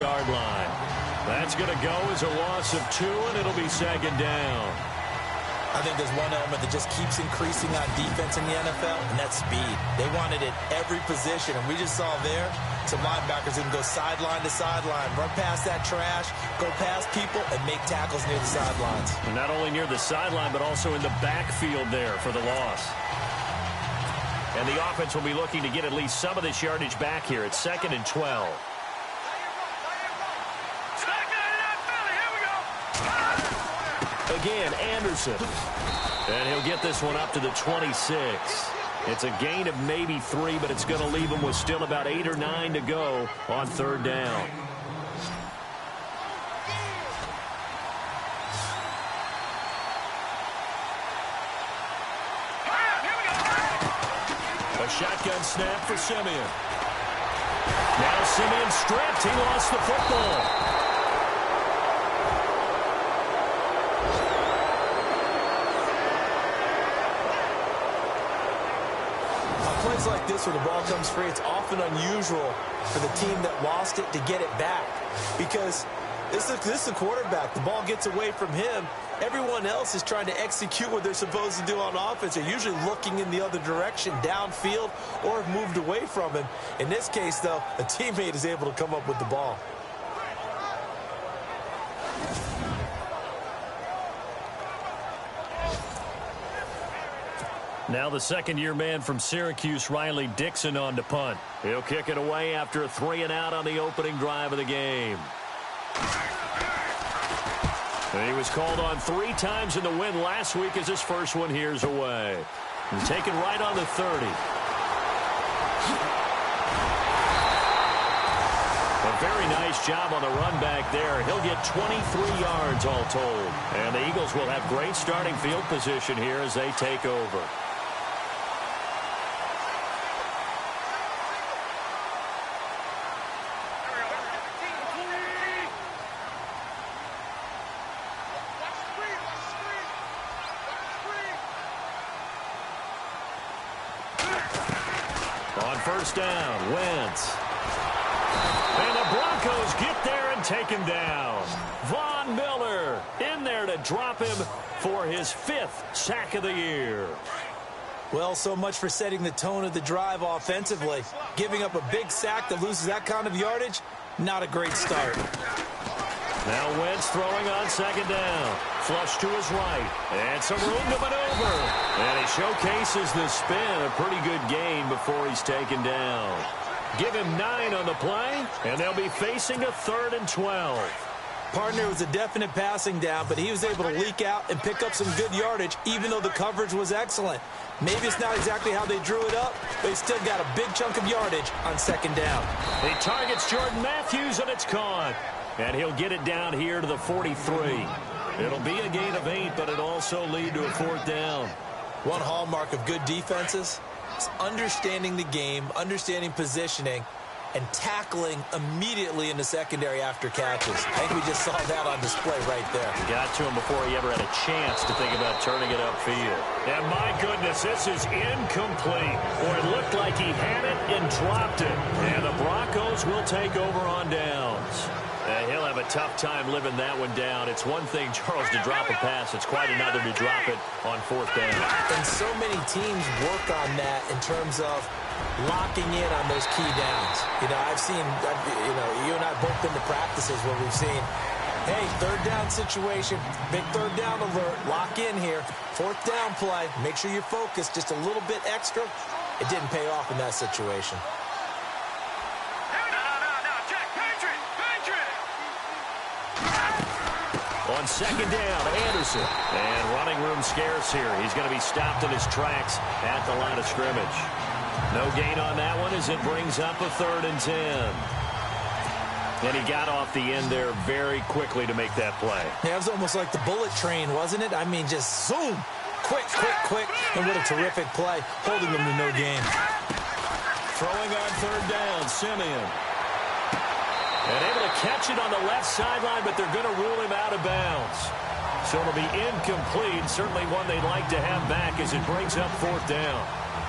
yard line. That's going to go as a loss of 2, and it'll be second down. I think there's one element that just keeps increasing on defense in the NFL, and that's speed. They want it at every position, and we just saw there some linebackers who can go sideline to sideline, run past that trash, go past people, and make tackles near the sidelines. And not only near the sideline, but also in the backfield there for the loss. And the offense will be looking to get at least some of this yardage back here. It's 2nd and 12. Again, Anderson. And he'll get this one up to the 26. It's a gain of maybe 3, but it's going to leave him with still about 8 or 9 to go on 3rd down. A shotgun snap for Simeon. Now Simeon stripped. He lost the football. Plays like this where the ball comes free, it's often unusual for the team that lost it to get it back, because this is the quarterback. The ball gets away from him. Everyone else is trying to execute what they're supposed to do on offense. They're usually looking in the other direction, downfield, or have moved away from him. In this case, though, a teammate is able to come up with the ball. Now the second-year man from Syracuse, Riley Dixon, on to punt. He'll kick it away after a 3-and-out on the opening drive of the game. And he was called on 3 times in the win last week as his first one here's away. He's taken right on the 30. A very nice job on the run back there. He'll get 23 yards all told. And the Eagles will have great starting field position here as they take over. On first down, Wentz. And the Broncos get there and take him down. Von Miller in there to drop him for his 5th sack of the year. Well, so much for setting the tone of the drive offensively. Giving up a big sack that loses that kind of yardage, not a great start. Now Wentz throwing on second down. Flush to his right. And some room to maneuver. And he showcases the spin. A pretty good gain before he's taken down. Give him 9 on the play, and they'll be facing a 3rd and 12. Partner was a definite passing down, but he was able to leak out and pick up some good yardage, even though the coverage was excellent. Maybe it's not exactly how they drew it up, but he still got a big chunk of yardage on second down. He targets Jordan Matthews, and it's caught. And he'll get it down here to the 43. It'll be a gain of 8, but it'll also lead to a 4th down. One hallmark of good defenses is understanding the game, understanding positioning, and tackling immediately in the secondary after catches. I think we just saw that on display right there. Got to him before he ever had a chance to think about turning it upfield. And my goodness, this is incomplete. Boy, it looked like he had it and dropped it. And the Broncos will take over on downs. He'll have a tough time living that one down. It's one thing, Charles, to drop a pass. It's quite another to drop it on 4th down. And so many teams work on that in terms of locking in on those key downs. You know, you and I both been to practices where we've seen, hey, 3rd down situation, big 3rd down alert, lock in here. 4th down play, make sure you're focused just a little bit extra. It didn't pay off in that situation. On second down, Anderson. And running room scarce here. He's going to be stopped in his tracks at the line of scrimmage. No gain on that one as it brings up a 3rd and 10. And he got off the end there very quickly to make that play. Yeah, it was almost like the bullet train, wasn't it? I mean, just zoom. Quick, quick, quick. And what a terrific play, holding them to no gain. Throwing on 3rd down, Simeon. And able to catch it on the left sideline, but they're going to rule him out of bounds. So it'll be incomplete. Certainly one they'd like to have back as it brings up 4th down.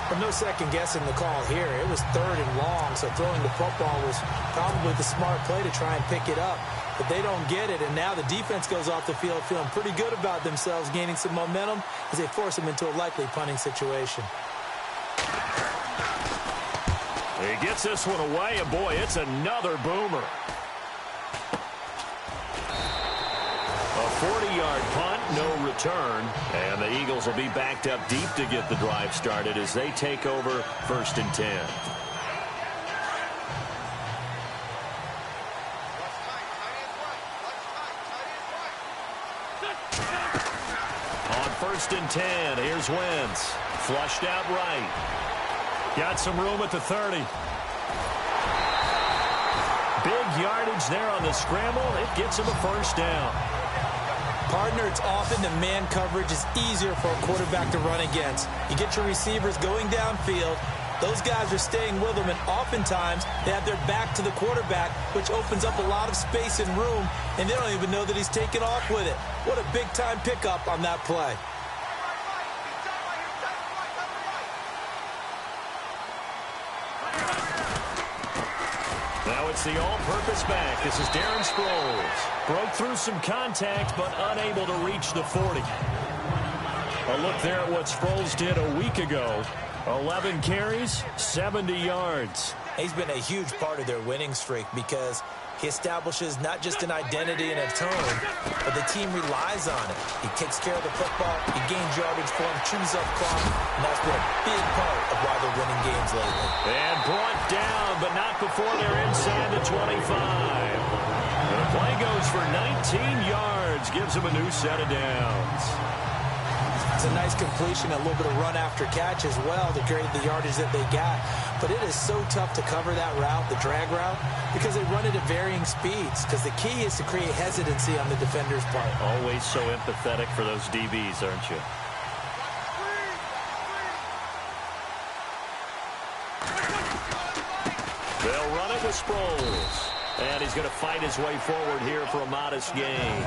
But no second guessing the call here. It was 3rd and long, so throwing the football was probably the smart play to try and pick it up. But they don't get it, and now the defense goes off the field feeling pretty good about themselves, gaining some momentum as they force them into a likely punting situation. He gets this one away, and boy, it's another boomer. A 40-yard punt, no return, and the Eagles will be backed up deep to get the drive started as they take over 1st and 10. On 1st and 10, here's Wentz. Flushed out right. Got some room at the 30. Big yardage there on the scramble. It gets him a 1st down. Partner, it's often the man coverage is easier for a quarterback to run against. You get your receivers going downfield. Those guys are staying with them, and oftentimes they have their back to the quarterback, which opens up a lot of space and room, and they don't even know that he's taken off with it. What a big-time pickup on that play. Now it's the all-purpose back. This is Darren Sproles. Broke through some contact, but unable to reach the 40. A look there at what Sproles did a week ago. 11 carries, 70 yards. He's been a huge part of their winning streak because he establishes not just an identity and a tone, but the team relies on it. He takes care of the football, he gains yardage for him, chews up clock, and that's been a big part of why they're winning games lately. And brought down, but not before they're inside the 25. The play goes for 19 yards, gives him a new set of downs. It's a nice completion, a little bit of run after catch as well to create the yardage that they got. But it is so tough to cover that route, the drag route, because they run it at varying speeds. Because the key is to create hesitancy on the defender's part. Always so empathetic for those DBs, aren't you? They'll run it with Sproles. And he's going to fight his way forward here for a modest gain.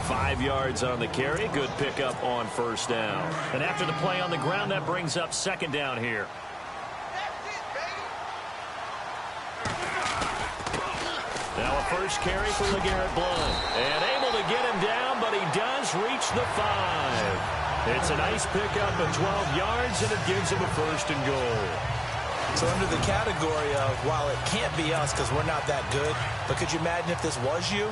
5 yards on the carry. Good pickup on 1st down. And after the play on the ground, that brings up 2nd down here. Now a 1st carry for LeGarrette Blount. And able to get him down, but he does reach the 5. It's a nice pickup of 12 yards, and it gives him a 1st and goal. So under the category of, while it can't be us because we're not that good, but could you imagine if this was you?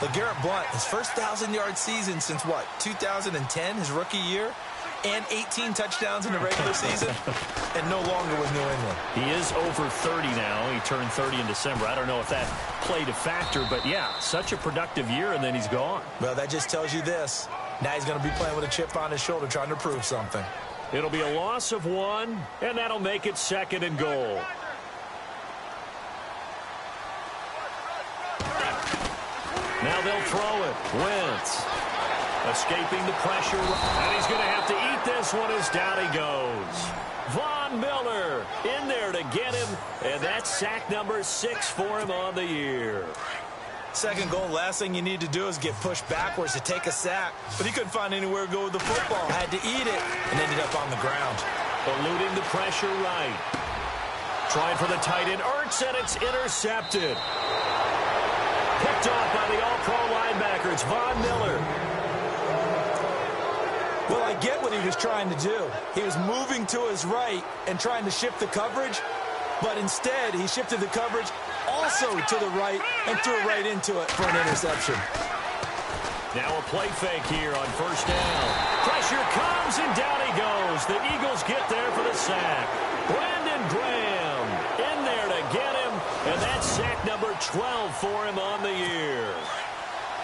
LeGarrette Blount, his first 1,000-yard season since, what, 2010, his rookie year? And 18 touchdowns in the regular season, and no longer with New England. He is over 30 now. He turned 30 in December. I don't know if that played a factor, but yeah, such a productive year, and then he's gone. Well, that just tells you this. Now he's going to be playing with a chip on his shoulder trying to prove something. It'll be a loss of 1, and that'll make it 2nd and goal. Now they'll throw it. Wentz escaping the pressure, and he's going to have to eat this one as down he goes. Von Miller in there to get him, and that's sack number 6 for him on the year. 2nd goal, last thing you need to do is get pushed backwards to take a sack. But he couldn't find anywhere to go with the football. Had to eat it and ended up on the ground. Eluding the pressure right. Trying for the tight end. Ertz, and it's intercepted. Picked off by the all-pro linebacker. It's Von Miller. Well, I get what he was trying to do. He was moving to his right and trying to shift the coverage. But instead, he shifted the coverage also to the right and threw it right into it for an interception. Now a play fake here on 1st down. Pressure comes, and down he goes. The Eagles get there for the sack. Brandon Graham in there to get him, and that's sack number 12 for him on the year.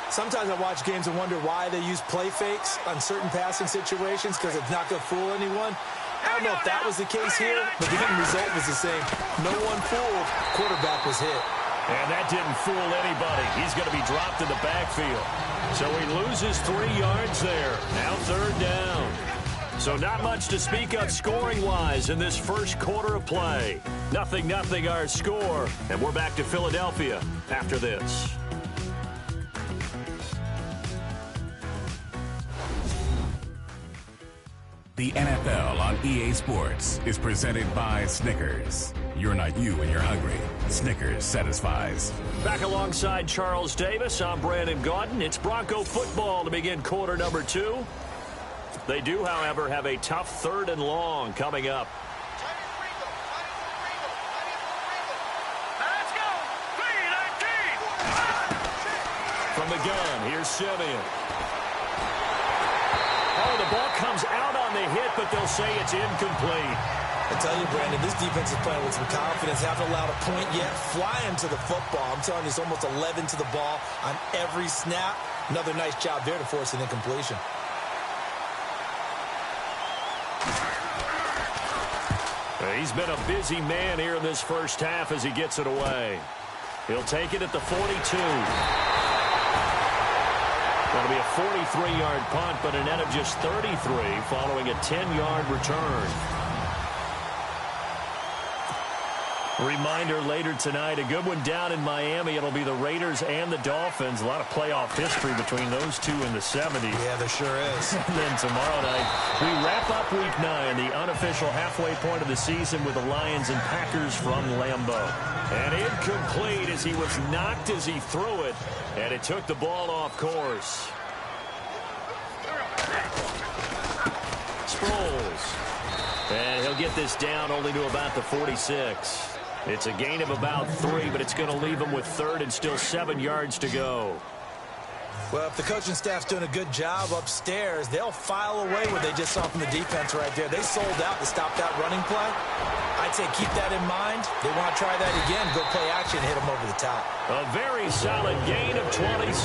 Sometimes I watch games and wonder why they use play fakes on certain passing situations because it's not going to fool anyone. I don't know if that was the case here, but the end result was the same. No one fooled. Quarterback was hit. And that didn't fool anybody. He's going to be dropped in the backfield. So he loses 3 yards there. Now 3rd down. So not much to speak of scoring-wise in this first quarter of play. 0-0 our score. And we're back to Philadelphia after this. The NFL on EA Sports is presented by Snickers. You're not you when you're hungry. Snickers satisfies. Back alongside Charles Davis, I'm Brandon Gaudin. It's Bronco football to begin quarter number 2. They do, however, have a tough 3rd and long coming up. From the gun, here's Simeon. Oh, the ball comes out on the hit, but they'll say it's incomplete. I tell you, Brandon, this defense is playing with some confidence. Haven't allowed a point yet. Flying to the football. I'm telling you, it's almost 11 to the ball on every snap. Another nice job there to force an incompletion. He's been a busy man here in this first half as he gets it away. He'll take it at the 42. Going to be a 43-yard punt, but a net of just 33 following a 10-yard return. Reminder later tonight, a good one down in Miami. It'll be the Raiders and the Dolphins. A lot of playoff history between those two in the 70s. Yeah, there sure is. And then tomorrow night, we wrap up Week 9, the unofficial halfway point of the season with the Lions and Packers from Lambeau. And incomplete as he was knocked as he threw it, and it took the ball off course. Sproles. And he'll get this down only to about the 46. It's a gain of about 3, but it's going to leave him with 3rd and still 7 yards to go. Well, if the coaching staff's doing a good job upstairs, they'll file away what they just saw from the defense right there. They sold out to stop that running play. I'd say keep that in mind. They want to try that again, go play action, hit them over the top. A very solid gain of 27.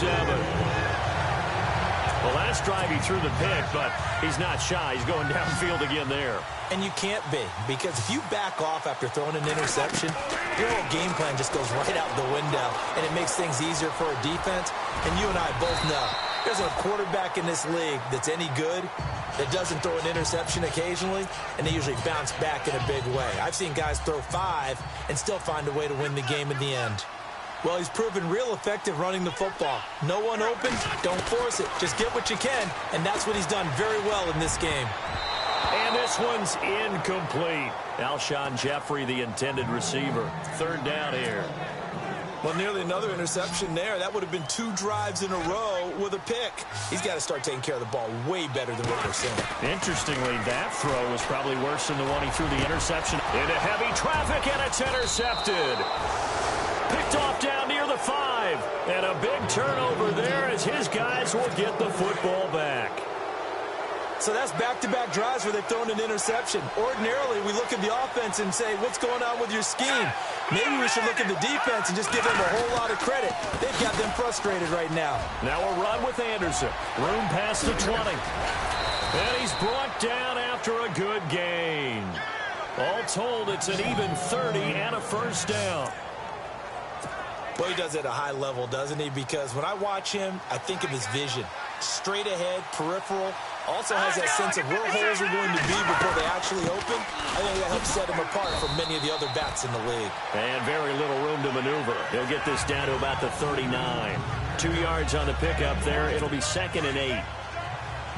The last drive he threw the pick, but he's not shy. He's going downfield again there. And you can't be, because if you back off after throwing an interception, your whole game plan just goes right out the window, and it makes things easier for a defense. And you and I both know there's a quarterback in this league that's any good that doesn't throw an interception occasionally, and they usually bounce back in a big way. I've seen guys throw 5 and still find a way to win the game in the end. Well, he's proven real effective running the football. No one open, don't force it. Just get what you can, and that's what he's done very well in this game. And this one's incomplete. Alshon Jeffrey, the intended receiver. 3rd down here. Well, nearly another interception there. That would have been 2 drives in a row with a pick. He's got to start taking care of the ball way better than what we're seeing. Interestingly, that throw was probably worse than the one he threw the interception. Into heavy traffic, and it's intercepted. Picked off down near the 5. And a big turnover there as his guys will get the football back. So that's back-to-back drives where they've thrown an interception. Ordinarily, we look at the offense and say, what's going on with your scheme? Maybe we should look at the defense and just give them a whole lot of credit. They've got them frustrated right now. Now a run with Anderson. Room past the 20. And he's brought down after a good gain. All told, it's an even 30 and a first down. Well, he does it at a high level, doesn't he? Because when I watch him, I think of his vision. Straight ahead, peripheral. Also has that sense of where holes are going to be before they actually open. I think that helps set him apart from many of the other backs in the league. And very little room to maneuver. He'll get this down to about the 39. 2 yards on the pickup there. It'll be 2nd and 8.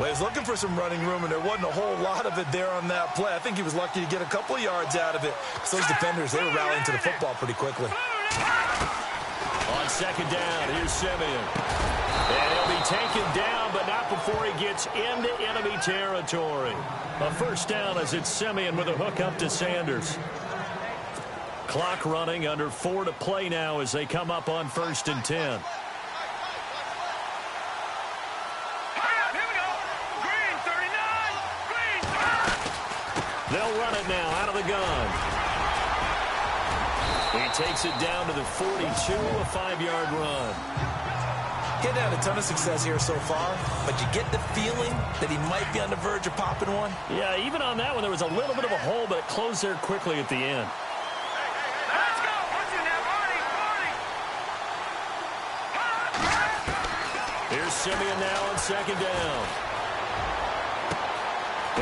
Well, he was looking for some running room, and there wasn't a whole lot of it there on that play. I think he was lucky to get a couple of yards out of it. So those defenders, they were rallying to the football pretty quickly. On 2nd down, here's Simeon. And he'll be taken down, but not before he gets into enemy territory. A first down as it's Simeon with a hook up to Sanders. Clock running, under 4 to play now as they come up on 1st and 10. They'll run it now out of the gun. He takes it down to the 42, a 5-yard run. Getting had a ton of success here so far, but you get the feeling that he might be on the verge of popping one. Yeah, even on that one, there was a little bit of a hole, but it closed there quickly at the end. Let's go. What's in there, Marty? Here's Simeon now on 2nd down.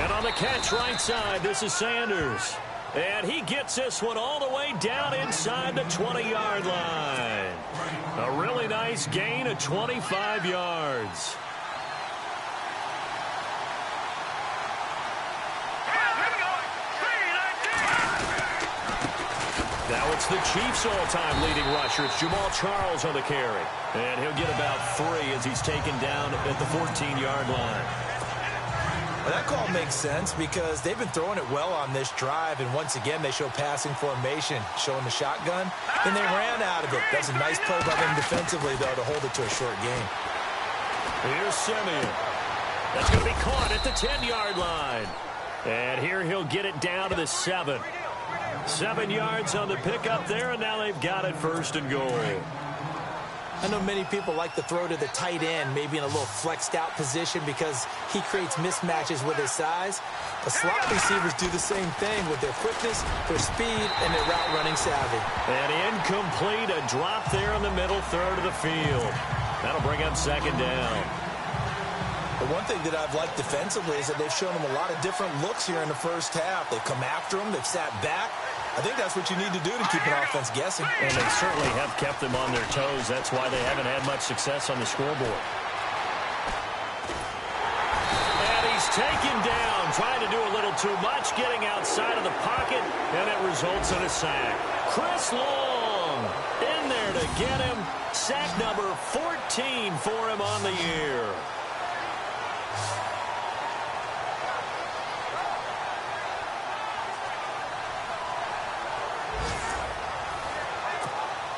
And on the catch right side, this is Sanders. And he gets this one all the way down inside the 20-yard line. A really nice gain of 25 yards. It's the Chiefs' all-time leading rusher. It's Jamal Charles on the carry. And he'll get about 3 as he's taken down at the 14-yard line. Well, that call makes sense because they've been throwing it well on this drive, and once again they show passing formation, showing the shotgun, and they ran out of it. That's a nice play by them defensively, though, to hold it to a short game. Here's Simeon. That's going to be caught at the 10-yard line. And here he'll get it down to the 7. 7 yards on the pickup there, and now they've got it 1st and goal. I know many people like to throw to the tight end, maybe in a little flexed out position because he creates mismatches with his size. The slot receivers do the same thing with their quickness, their speed, and their route running savvy. And incomplete, a drop there in the middle third of the field. That'll bring up 2nd down. The one thing that I've liked defensively is that they've shown them a lot of different looks here in the first half. They've come after them, they've sat back. I think that's what you need to do to keep an offense guessing. And they certainly have kept them on their toes. That's why they haven't had much success on the scoreboard. And he's taken down, trying to do a little too much, getting outside of the pocket, and it results in a sack. Chris Long in there to get him. Sack number 14 for him on the year.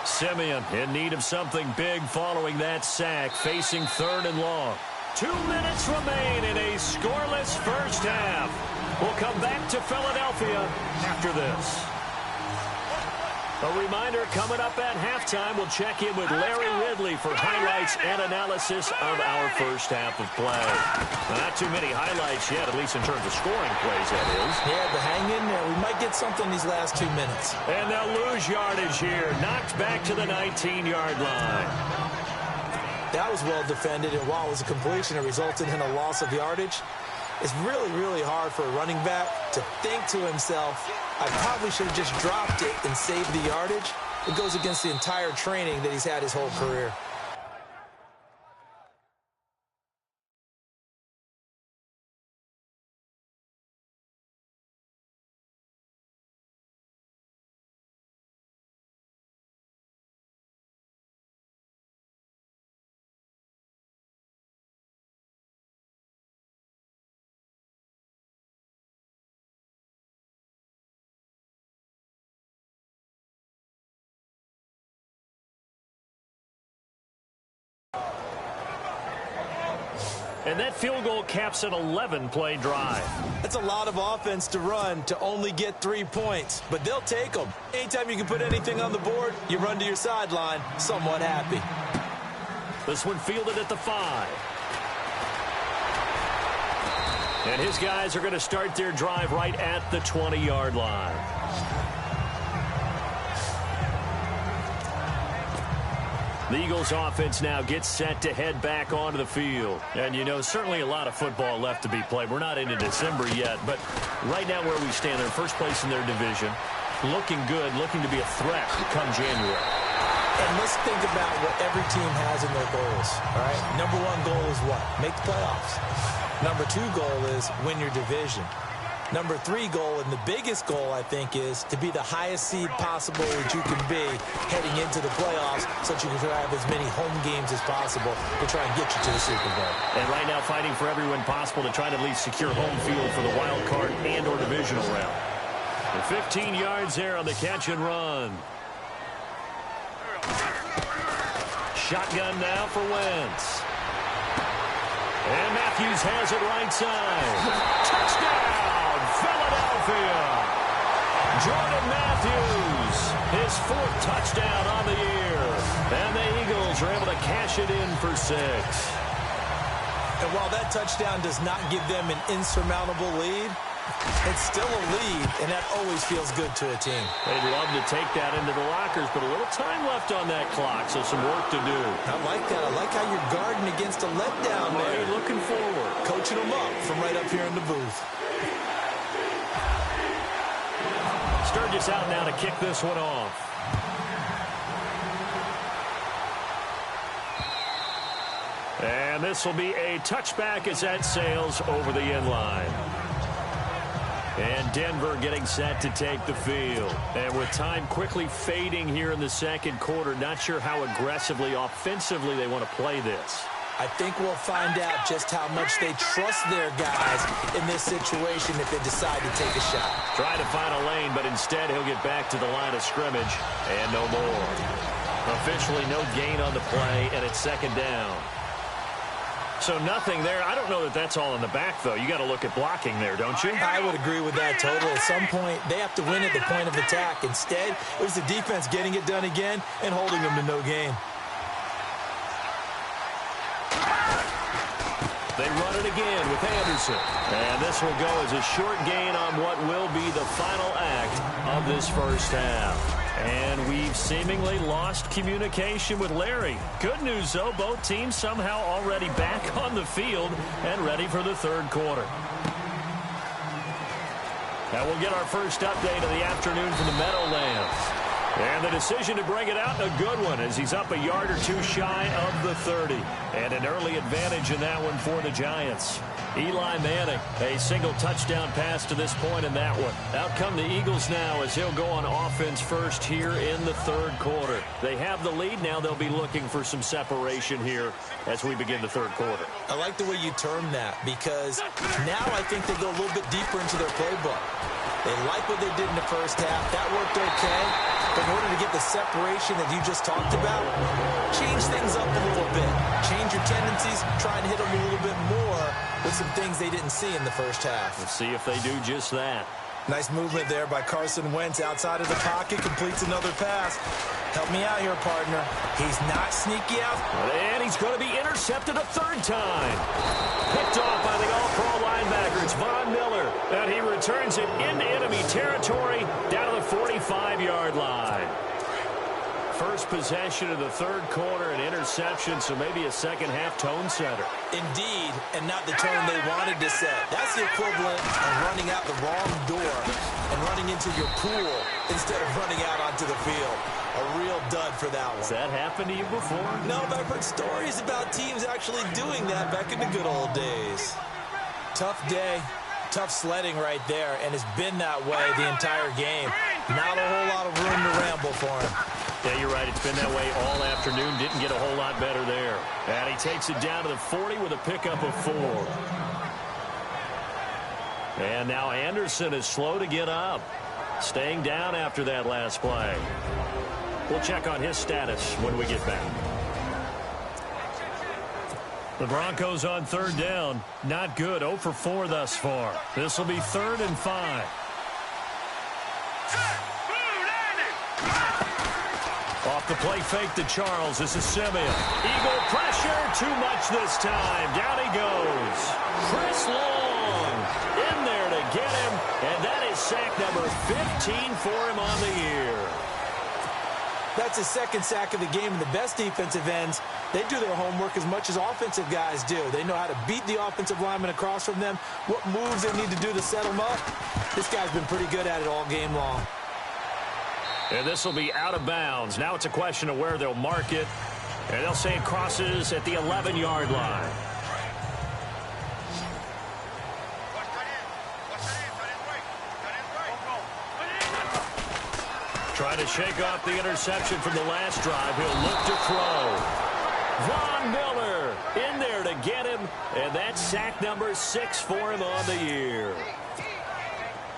Simeon in need of something big following that sack, facing 3rd and long. 2 minutes remain in a scoreless first half. We'll come back to Philadelphia after this. A reminder, coming up at halftime, we'll check in with Larry Ridley for highlights and analysis of our first half of play. Now, not too many highlights yet, at least in terms of scoring plays, that is. Yeah, but hang in there. We might get something these last 2 minutes. And they'll lose yardage here. Knocked back to the 19-yard line. That was well defended, and while it was a completion, it resulted in a loss of yardage. It's really, really hard for a running back to think to himself, I probably should have just dropped it and saved the yardage. It goes against the entire training that he's had his whole career. And that field goal caps an 11-play drive. That's a lot of offense to run to only get 3 points, but they'll take them. Anytime you can put anything on the board, you run to your sideline somewhat happy. This one fielded at the 5. And his guys are going to start their drive right at the 20-yard line. The Eagles offense now gets set to head back onto the field. And, you know, certainly a lot of football left to be played. We're not into December yet, but right now where we stand, they're in first place in their division. Looking good, looking to be a threat come January. And let's think about what every team has in their goals, all right? Number 1 goal is what? Make the playoffs. Number 2 goal is win your division. Number 3 goal, and the biggest goal, I think, is to be the highest seed possible that you can be heading into the playoffs so that you can have as many home games as possible to try and get you to the Super Bowl. And right now fighting for every win possible to try to at least secure home field for the wild card and or divisional round. And 15 yards there on the catch and run. Shotgun now for Wentz. And Matthews has it right side. Touchdown! Philadelphia. Jordan Matthews, his 4th touchdown on the year. And the Eagles are able to cash it in for 6. And while that touchdown does not give them an insurmountable lead, it's still a lead, and that always feels good to a team. They'd love to take that into the lockers, but a little time left on that clock, so some work to do. I like that. I like how you're guarding against a letdown there. Looking forward. Coaching them up from right up here in the booth. Sturgis out now to kick this one off. And this will be a touchback as that sails over the end line. And Denver getting set to take the field. And with time quickly fading here in the second quarter, not sure how aggressively, offensively they want to play this. I think we'll find out just how much they trust their guys in this situation if they decide to take a shot. Trying to find a lane, but instead he'll get back to the line of scrimmage. And no more. Officially no gain on the play, and it's second down. So nothing there. I don't know that that's all in the back, though. You got to look at blocking there, don't you? I would agree with that totally. At some point, they have to win at the point of attack. Instead, it was the defense getting it done again and holding them to no gain. They run it again with Anderson. And this will go as a short gain on what will be the final act of this first half. And we've seemingly lost communication with Larry. Good news, though, both teams somehow already back on the field and ready for the third quarter. Now we'll get our first update of the afternoon from the Meadowlands. And the decision to bring it out, a good one, as he's up a yard or two shy of the 30. And an early advantage in that one for the Giants. Eli Manning, a single touchdown pass to this point in that one. Out come the Eagles now as he'll go on offense first here in the third quarter. They have the lead. Now they'll be looking for some separation here as we begin the third quarter. I like the way you term that because now I think they go a little bit deeper into their playbook. They like what they did in the first half. That worked okay. But in order to get the separation that you just talked about, change things up a little bit. Change your tendencies, try and hit them a little bit more with some things they didn't see in the first half. Let's see if they do just that. Nice movement there by Carson Wentz outside of the pocket, completes another pass. Help me out here, partner. He's not sneaky out. And he's going to be intercepted a third time. Picked off by the all-pro linebacker. It's Von Miller. And he returns it into enemy territory down to the 45-yard line. First possession of the third quarter, an interception, so maybe a second-half tone setter. Indeed, and not the tone they wanted to set. That's the equivalent of running out the wrong door and running into your pool instead of running out onto the field. A real dud for that one. Has that happened to you before? No, but I've heard stories about teams actually doing that back in the good old days. Tough day, tough sledding right there, and it's been that way the entire game. Not a whole lot of room to ramble for him. Yeah, you're right. It's been that way all afternoon. Didn't get a whole lot better there. And he takes it down to the 40 with a pickup of 4. And now Anderson is slow to get up. Staying down after that last play. We'll check on his status when we get back. The Broncos on third down. Not good. 0 for 4 thus far. This will be 3rd and 5. Off the play fake to Charles. This is Simeon. Eagle pressure. Too much this time. Down he goes. Chris Long in there to get him. And that is sack number 15 for him on the year. That's his second sack of the game, and the best defensive ends, they do their homework as much as offensive guys do. They know how to beat the offensive lineman across from them, what moves they need to do to set them up. This guy's been pretty good at it all game long. And this will be out of bounds. Now it's a question of where they'll mark it. And they'll say it crosses at the 11-yard line. Trying to shake off the interception from the last drive. He'll look to throw. Von Miller in there to get him. And that's sack number 6 for him on the year.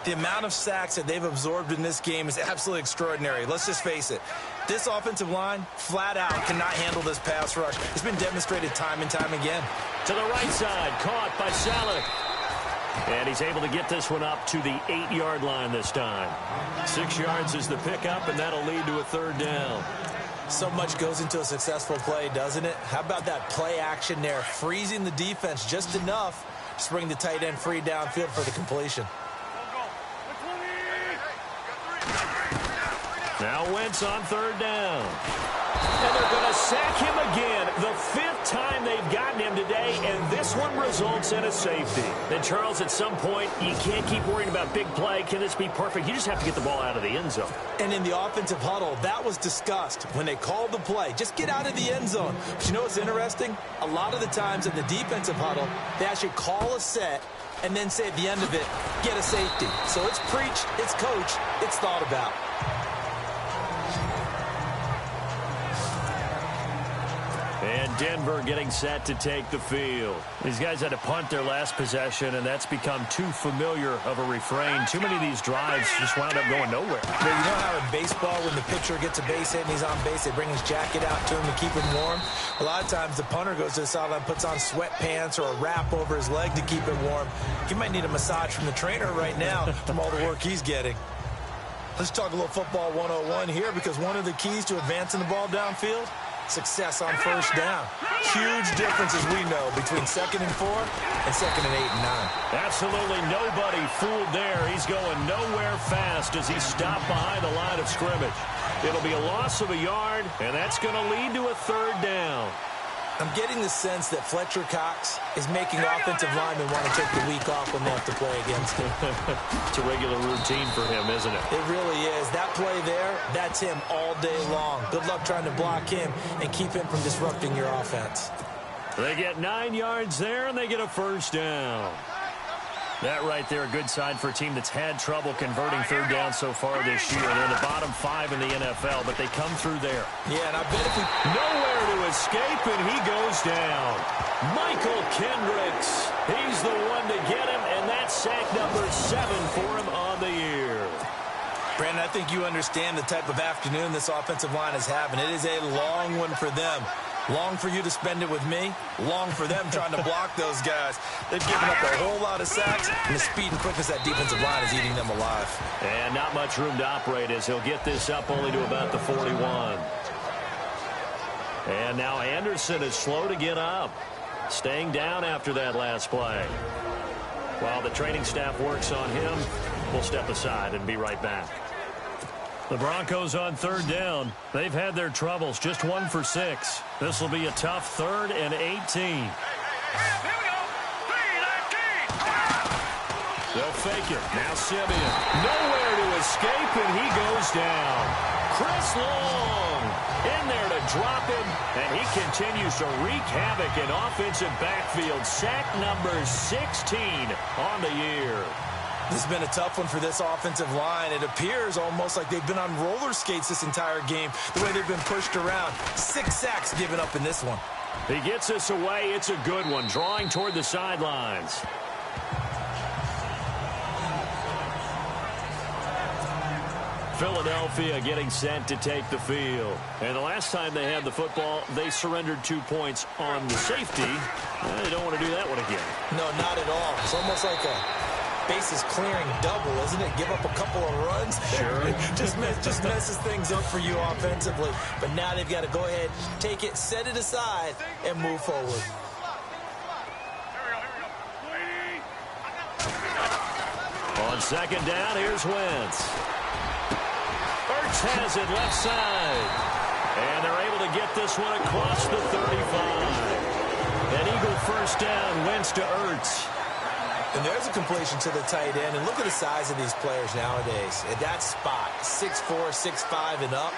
The amount of sacks that they've absorbed in this game is absolutely extraordinary. Let's just face it. This offensive line, flat out, cannot handle this pass rush. It's been demonstrated time and time again. To the right side, caught by Saleh. And he's able to get this one up to the 8-yard line this time. 6 yards is the pickup, and that'll lead to a third down. So much goes into a successful play, doesn't it? How about that play action there, freezing the defense just enough to bring the tight end free downfield for the completion. Now Wentz on third down. And they're going to sack him again. The 5th time they've gotten him today, and this one results in a safety. Then, Charles, at some point, you can't keep worrying about big play. Can this be perfect? You just have to get the ball out of the end zone. And in the offensive huddle, that was discussed when they called the play. Just get out of the end zone. But you know what's interesting? A lot of the times in the defensive huddle, they actually call a set and then say at the end of it, get a safety. So it's preached, it's coached, it's thought about. And Denver getting set to take the field. These guys had to punt their last possession, and that's become too familiar of a refrain. Too many of these drives just wound up going nowhere. But you know how in baseball, when the pitcher gets a base hit and he's on base, they bring his jacket out to him to keep him warm? A lot of times the punter goes to the sideline, puts on sweatpants or a wrap over his leg to keep it warm. He might need a massage from the trainer right now from all the work he's getting. Let's talk a little football 101 here, because one of the keys to advancing the ball downfield, success on first down. Huge difference, as we know, between 2nd and 4 and 2nd and 8 and 9. Absolutely nobody fooled there. He's going nowhere fast as he stopped behind the line of scrimmage. It'll be a loss of a yard, and that's going to lead to a 3rd down. I'm getting the sense that Fletcher Cox is making offensive linemen want to take the week off when they have to play against him. It's a regular routine for him, isn't it? It really is. That play there, that's him all day long. Good luck trying to block him and keep him from disrupting your offense. They get 9 yards there, and they get a 1st down. That right there, a good sign for a team that's had trouble converting 3rd down so far this year. They're in the bottom 5 in the NFL, but they come through there. Yeah, and I bet if we... Nowhere to escape, and he goes down. Michael Kendricks, he's the one to get him, and that's sack number 7 for him on the year. Brandon, I think you understand the type of afternoon this offensive line is having. It is a long one for them. Long for you to spend it with me. Long for them trying to block those guys. They've given up a whole lot of sacks, and the speed and quickness that defensive line is eating them alive. And not much room to operate as he'll get this up only to about the 41. And now Anderson is slow to get up. Staying down after that last play. While the training staff works on him, we'll step aside and be right back. The Broncos on 3rd down. They've had their troubles, just 1 for 6. This will be a tough 3rd and 18. Here we go. 3-19. They'll fake it. Now Simeon. Nowhere to escape, and he goes down. Chris Long in there to drop him, and he continues to wreak havoc in offensive backfield. Sack number 16 on the year. This has been a tough one for this offensive line. It appears almost like they've been on roller skates this entire game, the way they've been pushed around. 6 sacks given up in this one. He gets us away. It's a good one, drawing toward the sidelines. Philadelphia getting set to take the field. And the last time they had the football, they surrendered 2 points on the safety. They don't want to do that one again. No, not at all. It's almost like a bases clearing double, isn't it? Give up a couple of runs. Sure. just messes things up for you offensively. But now they've got to go ahead, take it, set it aside, and move forward. On 2nd down, here's Wentz. Ertz has it left side. And they're able to get this one across the 35. An Eagle 1st down, Wentz to Ertz. And there's a completion to the tight end. And look at the size of these players nowadays. At that spot, 6'4", 6'5", and up.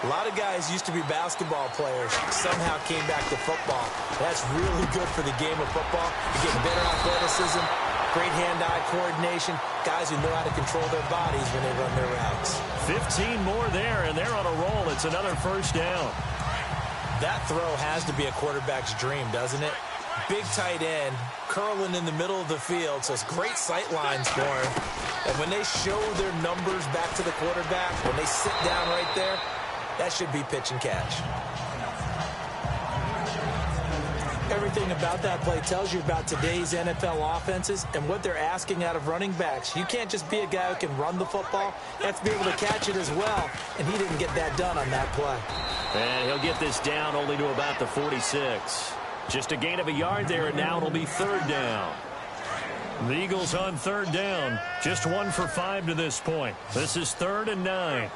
A lot of guys used to be basketball players, somehow came back to football. That's really good for the game of football. You're getting better athleticism, great hand-eye coordination, guys who know how to control their bodies when they run their routes. 15 more there, and they're on a roll. It's another 1st down. That throw has to be a quarterback's dream, doesn't it? Big tight end, curling in the middle of the field, so it's great sight lines for him. And when they show their numbers back to the quarterback, when they sit down right there, that should be pitch and catch. Everything about that play tells you about today's NFL offenses and what they're asking out of running backs. You can't just be a guy who can run the football. You have to be able to catch it as well, and he didn't get that done on that play. And he'll get this down only to about the 46. Just a gain of a yard there, and now it'll be 3rd down. The Eagles on 3rd down. Just 1 for 5 to this point. This is 3rd and 9.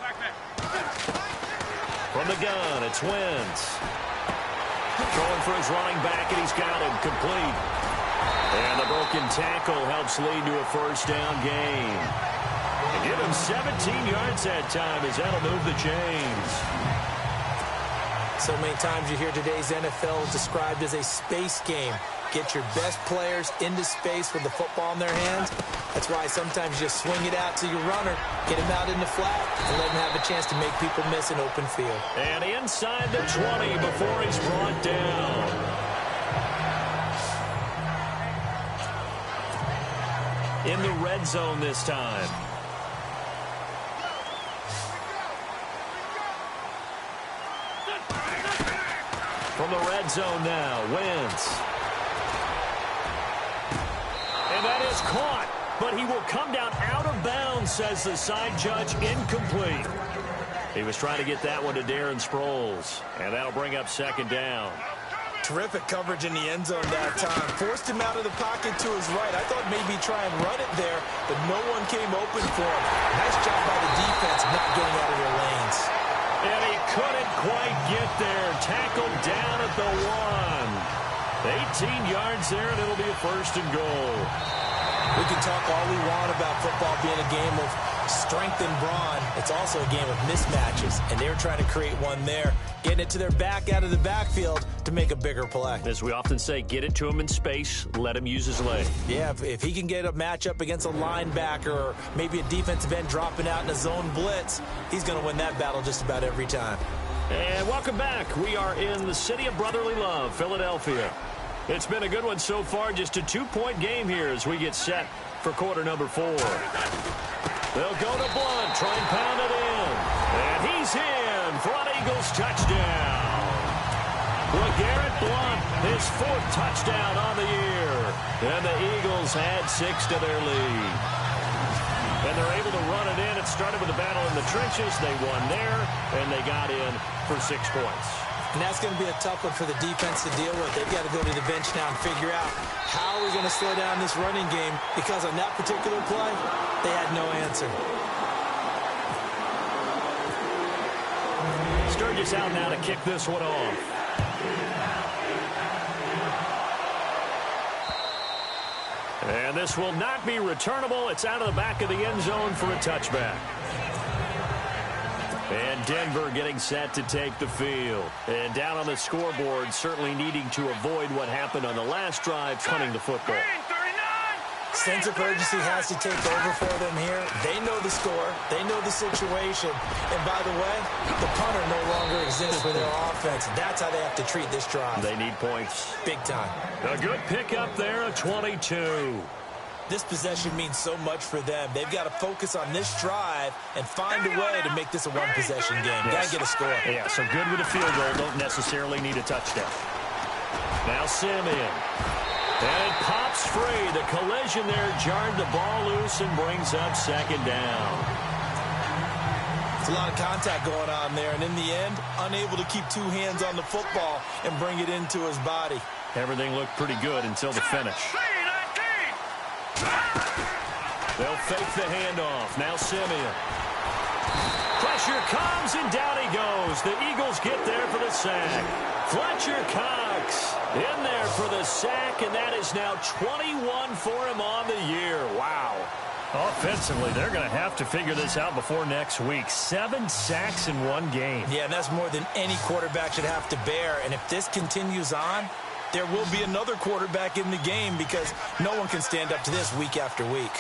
From the gun, it's Wentz. Throwing for his running back, and he's got him complete. And the broken tackle helps lead to a 1st down gain. And give him 17 yards that time as that'll move the chains. So many times you hear today's NFL described as a space game. Get your best players into space with the football in their hands. That's why sometimes you just swing it out to your runner, get him out in the flat, and let him have a chance to make people miss an open field. And inside the 20 before he's brought down. In the red zone this time. From the red zone now, Wentz. And that is caught, but he will come down out of bounds, says the side judge, incomplete. He was trying to get that one to Darren Sproles, and that'll bring up second down. Terrific coverage in the end zone that time. Forced him out of the pocket to his right. I thought maybe try and run it there, but no one came open for him. Nice job by the defense not getting out of their lanes. And he couldn't quite get there. Tackled down at the 1. 18 yards there, and it'll be a first and goal. We can talk all we want about football being a game of strength and brawn. It's also a game of mismatches, and they're trying to create one there, getting it to their back out of the backfield to make a bigger play. As we often say, get it to him in space, let him use his leg. Yeah, if he can get a matchup against a linebacker or maybe a defensive end dropping out in a zone blitz, he's going to win that battle just about every time. And welcome back. We are in the city of brotherly love, Philadelphia. It's been a good one so far, just a 2-point game here as we get set for quarter number 4. They'll go to Blunt, try and pound it in. And he's in for an Eagles touchdown. LeGarrette Blunt, his 4th touchdown on the year. And the Eagles add 6 to their lead. And they're able to run it in. It started with a battle in the trenches. They won there, and they got in for 6 points. And that's going to be a tough one for the defense to deal with. They've got to go to the bench now and figure out how we're going to slow down this running game, because on that particular play, they had no answer. Sturgis out now to kick this one off. And this will not be returnable. It's out of the back of the end zone for a touchback. And Denver getting set to take the field. And down on the scoreboard, certainly needing to avoid what happened on the last drive, punting the football. Sense of urgency has to take over for them here. They know the score. They know the situation. And by the way, the punter no longer exists for their offense. That's how they have to treat this drive. They need points. Big time. A good pickup there, a 22. This possession means so much for them. They've got to focus on this drive and find a way to make this a one-possession game. Yes. Got to get a score. Yeah, so good with a field goal. Don't necessarily need a touchdown. Now Simeon. And it pops free. The collision there jarred the ball loose and brings up second down. It's a lot of contact going on there, and in the end, unable to keep 2 hands on the football and bring it into his body. Everything looked pretty good until the finish. They'll fake the handoff. Now Simeon. Pressure comes, and down he goes. The Eagles get there for the sack. Fletcher Cox in there for the sack, and that is now 21 for him on the year. Wow. Offensively, they're going to have to figure this out before next week. 7 sacks in 1 game. Yeah, and that's more than any quarterback should have to bear. And if this continues on, there will be another quarterback in the game, because no one can stand up to this week after week.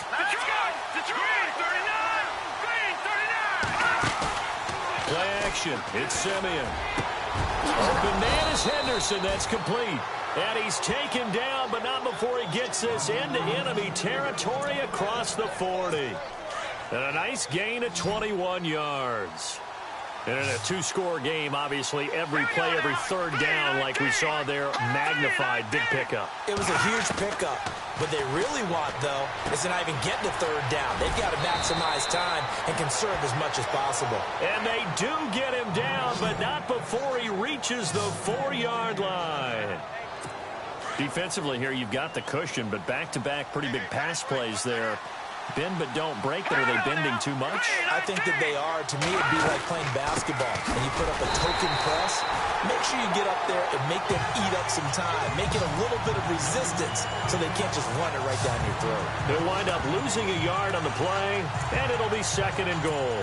Play action. It's Simeon. Open man is Henderson. That's complete. And he's taken down, but not before he gets this into enemy territory across the 40. And a nice gain of 21 yards. And in a 2-score game, obviously, every play, every third down, like we saw there, magnified. Big pickup. It was a huge pickup. What they really want, though, is to not even get to 3rd down. They've got to maximize time and conserve as much as possible. And they do get him down, but not before he reaches the 4-yard line. Defensively here, you've got the cushion, but back-to-back pretty big pass plays there. Bend but don't break, but are they bending too much? I think that they are. To me, it'd be like playing basketball. And you put up a token press, make sure you get up there and make them eat up some time. Make it a little bit of resistance so they can't just run it right down your throat. They'll wind up losing a yard on the play, and it'll be 2nd and goal.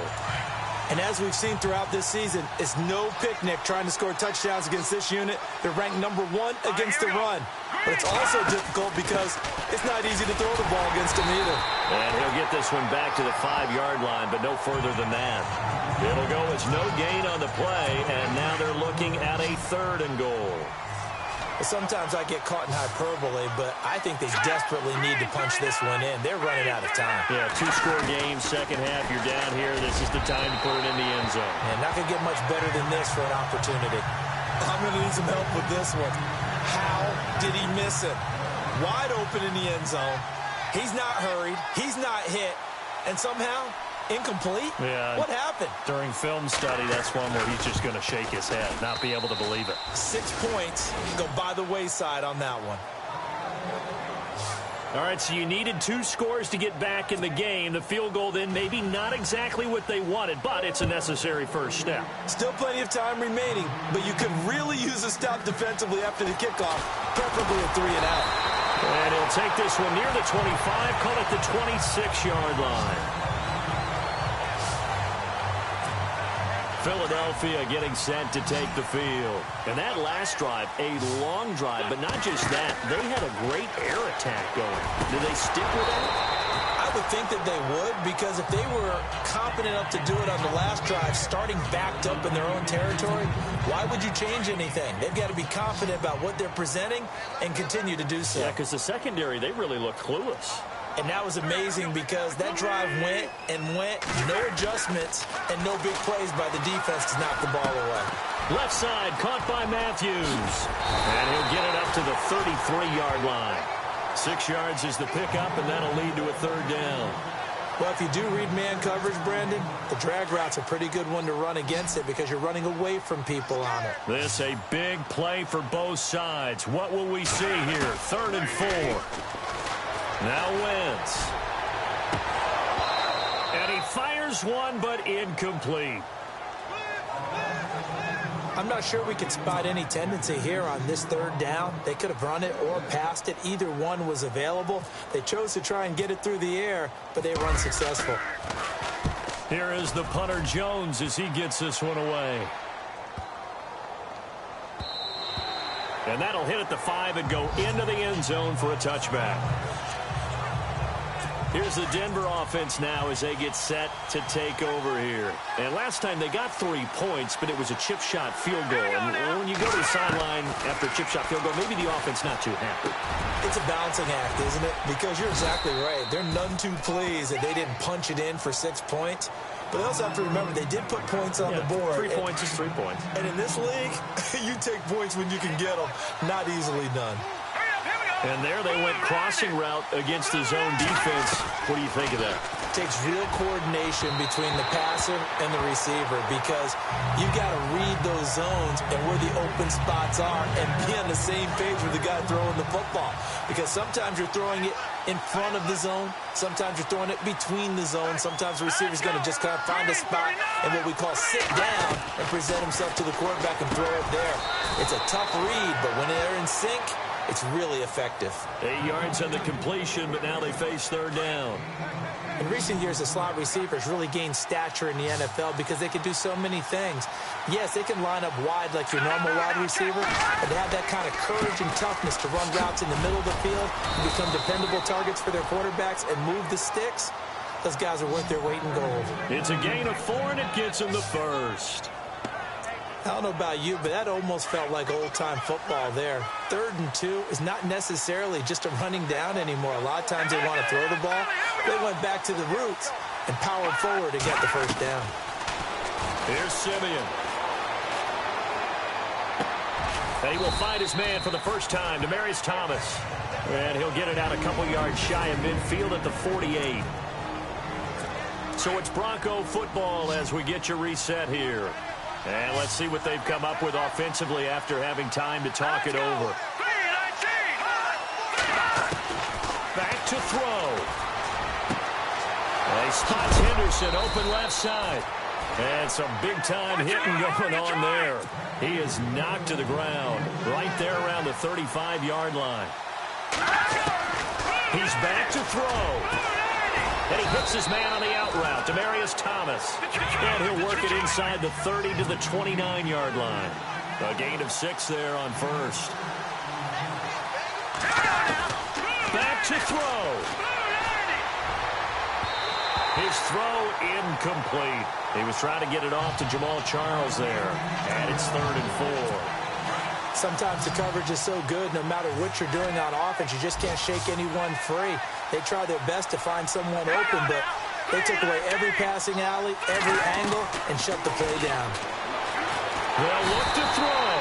And as we've seen throughout this season, it's no picnic trying to score touchdowns against this unit. They're ranked number 1 against the run. But it's also difficult because it's not easy to throw the ball against them either. And he'll get this one back to the 5-yard line, but no further than that. It'll go as no gain on the play, and now they're looking at a 3rd and goal. Sometimes I get caught in hyperbole, but I think they desperately need to punch this one in. They're running out of time. Yeah, 2-score game, second half, you're down here. This is the time to put it in the end zone. And not going to get much better than this for an opportunity. I'm going to need some help with this one. How did he miss it? Wide open in the end zone. He's not hurried. He's not hit. And somehow, incomplete? Yeah. What happened? During film study, that's one where he's just going to shake his head, not be able to believe it. 6 points go by the wayside on that one. All right, so you needed 2 scores to get back in the game. The field goal then maybe not exactly what they wanted, but it's a necessary first step. Still plenty of time remaining, but you could really use a stop defensively after the kickoff, preferably a 3-and-out. And he'll take this one near the 25, call it the 26-yard line. Philadelphia getting set to take the field. And that last drive, a long drive, but not just that. They had a great air attack going. Do they stick with that? I would think that they would, because if they were confident enough to do it on the last drive, starting backed up in their own territory, why would you change anything? They've got to be confident about what they're presenting and continue to do so. Yeah, because the secondary, they really look clueless. And that was amazing because that drive went and went, no adjustments, and no big plays by the defense to knock the ball away. Left side, caught by Matthews. And he'll get it up to the 33-yard line. 6 yards is the pickup, and that'll lead to a 3rd down. Well, if you do read man coverage, Brandon, the drag route's a pretty good one to run against it because you're running away from people on it. This a big play for both sides. What will we see here? 3rd and 4. Now Wentz. And he fires one, but incomplete. I'm not sure we could spot any tendency here on this 3rd down. They could have run it or passed it. Either one was available. They chose to try and get it through the air, but they were unsuccessful. Here is the punter Jones as he gets this one away. And that'll hit at the 5 and go into the end zone for a touchback. Here's the Denver offense now as they get set to take over here. And last time they got 3 points, but it was a chip shot field goal. And when you go to the sideline after a chip shot field goal, maybe the offense not too happy. It's a balancing act, isn't it? Because you're exactly right. They're none too pleased that they didn't punch it in for 6 points. But they also have to remember they did put points on the board. 3 points is 3 points. And in this league, you take points when you can get them. Not easily done. And there they went crossing route against the zone defense. What do you think of that? It takes real coordination between the passer and the receiver because you got to read those zones and where the open spots are and be on the same page with the guy throwing the football. Because sometimes you're throwing it in front of the zone. Sometimes you're throwing it between the zones. Sometimes the receiver's going to just kind of find a spot and what we call sit down and present himself to the quarterback and throw it there. It's a tough read, but when they're in sync, it's really effective. 8 yards on the completion, but now they face 3rd down. In recent years, the slot receivers really gained stature in the NFL because they can do so many things. Yes, they can line up wide like your normal wide receiver, but to have that kind of courage and toughness to run routes in the middle of the field and become dependable targets for their quarterbacks and move the sticks, those guys are worth their weight in gold. It's a gain of 4, and it gets them the 1st. I don't know about you, but that almost felt like old-time football there. 3rd and 2 is not necessarily just a running down anymore. A lot of times they want to throw the ball. They went back to the roots and powered forward to get the 1st down. Here's Simeon. And he will find his man for the first time, Demaryius Thomas. And he'll get it out a couple yards shy of midfield at the 48. So it's Bronco football as we get you reset here. And let's see what they've come up with offensively after having time to talk it over. Back to throw. He spots Henderson open left side. And some big-time hitting going on there. He is knocked to the ground right there around the 35-yard line. He's back to throw. And he hits his man on the out route, Demaryius Thomas. And he'll work it inside the 30 to the 29-yard line. A gain of 6 there on first. Back to throw. His throw incomplete. He was trying to get it off to Jamal Charles there. And it's 3rd and 4. Sometimes the coverage is so good, no matter what you're doing on offense, you just can't shake anyone free. They try their best to find someone open, but they took away every passing alley, every angle, and shut the play down. They'll look to throw,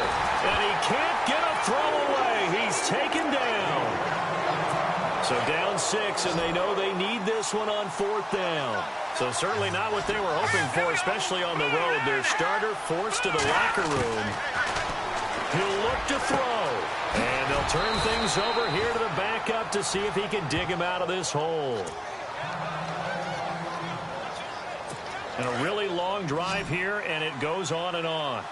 and he can't get a throw away. He's taken down. So down 6, and they know they need this one on 4th down. So certainly not what they were hoping for, especially on the road. Their starter forced to the locker room. He'll look to throw, and they'll turn things over here to the backup to see if he can dig him out of this hole. And a really long drive here, and it goes on and on.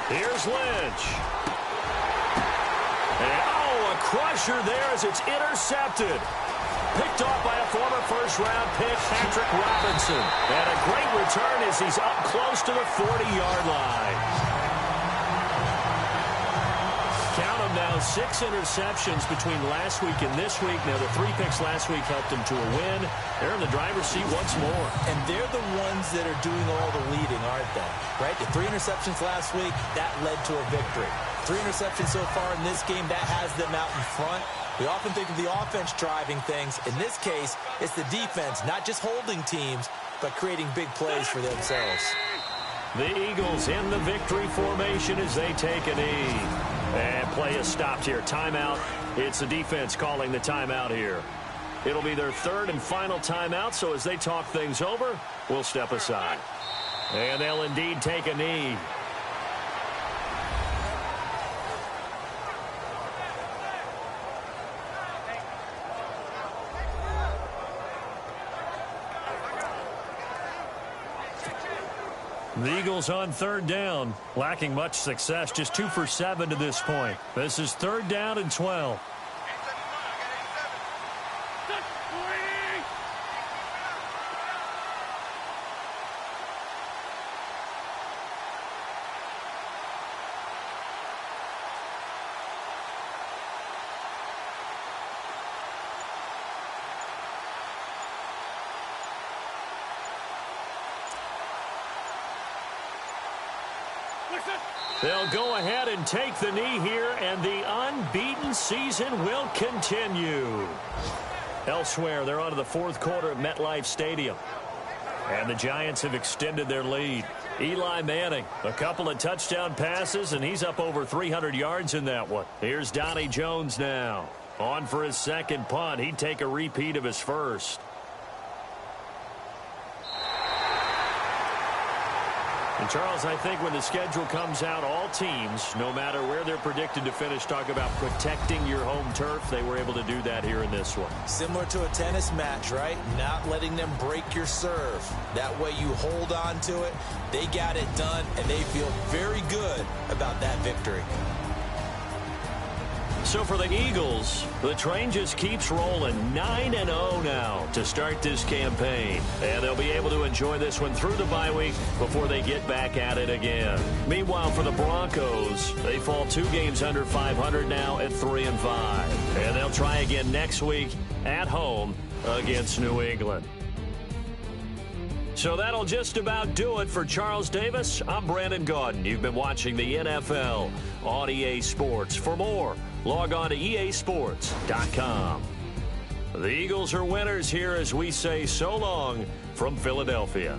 Here's Lynch. And, a crusher there as it's intercepted. Picked off by a former first-round pick, Patrick Robinson. And a great return as he's up close to the 40-yard line. Count them now, 6 interceptions between last week and this week. Now, the 3 picks last week helped him to a win. They're in the driver's seat once more. And they're the ones that are doing all the leading, aren't they? Right? The 3 interceptions last week, that led to a victory. 3 interceptions so far in this game, that has them out in front. We often think of the offense driving things. In this case, it's the defense, not just holding teams, but creating big plays for themselves. The Eagles in the victory formation as they take a knee. And play is stopped here. Timeout. It's the defense calling the timeout here. It'll be their 3rd and final timeout, so as they talk things over, we'll step aside. And they'll indeed take a knee. The Eagles on 3rd down, lacking much success, just 2 for 7 to this point. This is 3rd down and 12. They'll go ahead and take the knee here, and the unbeaten season will continue. Elsewhere, they're on to the 4th quarter at MetLife Stadium. And the Giants have extended their lead. Eli Manning, a couple of touchdown passes, and he's up over 300 yards in that one. Here's Donnie Jones now. On for his 2nd punt. He'd take a repeat of his first. And Charles, I think when the schedule comes out, all teams, no matter where they're predicted to finish, talk about protecting your home turf. They were able to do that here in this one. Similar to a tennis match, right? Not letting them break your serve. That way you hold on to it. They got it done, and they feel very good about that victory. So for the Eagles, the train just keeps rolling. 9-0 now to start this campaign. And they'll be able to enjoy this one through the bye week before they get back at it again. Meanwhile, for the Broncos, they fall 2 games under 500 now at 3-5. And they'll try again next week at home against New England. So that'll just about do it for Charles Davis. I'm Brandon Gaudin. You've been watching the NFL on EA Sports. For more, log on to easports.com. The Eagles are winners here as we say so long from Philadelphia.